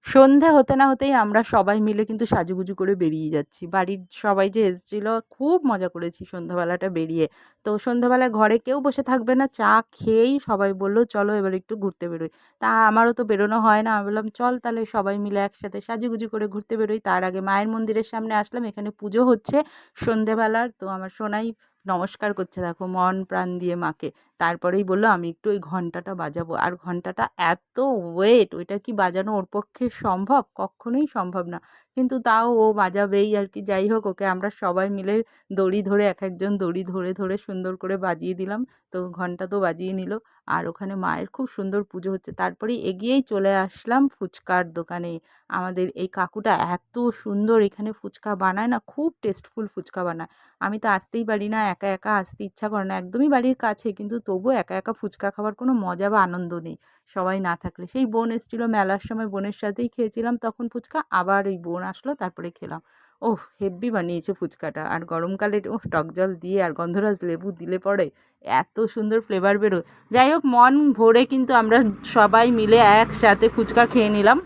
সন্ধ্যা হতে না হতেই আমরা সবাই মিলে কিন্তু সাজুগুজু করে বেরিয়ে যাচ্ছি। বাড়ির সবাই যে এসেছিল, খুব মজা করেছি সন্ধ্যাবেলাটা বেরিয়ে। তো সন্ধ্যাবেলায় ঘরে কেউ বসে থাকবে না, চা খেয়েই সবাই বলল, "চলো এবার একটু ঘুরতে বেরোই।" তা আমারও তো বেরোনো হয় না। আমি বললাম, "চল তাহলে সবাই মিলে একসাথে সাজুগুজু করে ঘুরতে বেরোই।" তার আগে মায়ের মন্দিরের সামনে আসলাম। এখানে পুজো হচ্ছে সন্ধ্যেবেলার। তো আমার সোনাই নমস্কার করছে দেখো মন প্রাণ দিয়ে মাকে। তারপরেই বলল, "আমি একটু ওই ঘন্টাটা বাজাবো।" আর ঘন্টাটা এত ওয়েট, ওইটা কি বাজানো ওর পক্ষে সম্ভব? কক্ষনোই সম্ভব না। কিন্তু তাও ও বাজাবেই আর কি। যাই হোক, ওকে আমরা সবাই মিলে দড়ি ধরে এক একজন দড়ি ধরে ধরে সুন্দর করে বাজিয়ে দিলাম। তো ঘন্টা তো বাজিয়ে নিল। আর ওখানে মায়ের খুব সুন্দর পুজো হচ্ছে। তারপরেই এগিয়েই চলে আসলাম ফুচকার দোকানে। আমাদের এই কাকুটা এত সুন্দর এখানে ফুচকা বানায় না, খুব টেস্টফুল ফুচকা বানায়। আমি তো আসতেই পারি না, একা একা আসতে ইচ্ছা করে না, একদমই বাড়ির কাছে, কিন্তু তবুও একা একা ফুচকা খাবার কোনো মজা বা আনন্দ নেই সবাই না থাকলে। সেই বোন এসেছিলো মেলার সময়, বোনের সাথেই খেয়েছিলাম তখন ফুচকা, আবার এই বোন আসলো তারপরে খেলাম। ওহ, হেব্বি বানিয়েছে ফুচকাটা। আর গরমকালে ওহ, টক জল দিয়ে আর গন্ধরাজ লেবু দিলে পরে এত সুন্দর ফ্লেভার বেরোয়। যাই হোক, মন ভরে কিন্তু আমরা সবাই মিলে একসাথে ফুচকা খেয়ে নিলাম।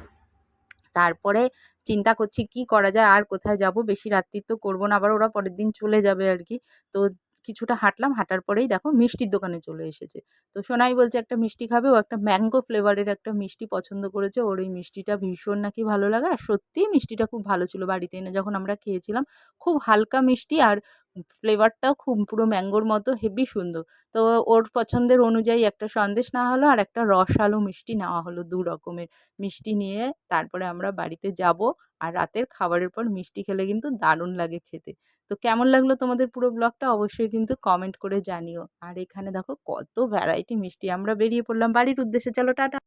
তারপরে চিন্তা করছি কি করা যায়, আর কোথায় যাব, বেশি রাত্তির তো করবো না, আবার ওরা পরের দিন চলে যাবে আর কি। তো কিছুটা হাঁটলাম, হাঁটার পরেই দেখো মিষ্টির দোকানে চলে এসেছে। তো সোনাই বলছে একটা মিষ্টি খাবে, ও একটা ম্যাঙ্গো ফ্লেভারের একটা মিষ্টি পছন্দ করেছে, ওর এই মিষ্টিটা ভীষণ নাকি ভালো লাগে। আর সত্যিই মিষ্টিটা খুব ভালো ছিল, বাড়িতে এনে যখন আমরা খেয়েছিলাম, খুব হালকা মিষ্টি আর ফ্লেভারটাও খুব পুরো ম্যাঙ্গোর মতো, হেবি সুন্দর। তো ওর পছন্দের অনুযায়ী একটা সন্দেশ নেওয়া হলো আর একটা রসালো মিষ্টি নেওয়া হলো, দু রকমের মিষ্টি নিয়ে তারপরে আমরা বাড়িতে যাব। আর রাতের খাবারের পর মিষ্টি খেলে কিন্তু দারুণ লাগে খেতে। তো কেমন লাগলো তোমাদের পুরো ব্লগটা অবশ্যই কিন্তু কমেন্ট করে জানিও। আর এখানে দেখো কত ভ্যারাইটি মিষ্টি। আমরা বেরিয়ে পড়লাম বাড়ির উদ্দেশ্যে। চলো টাটা।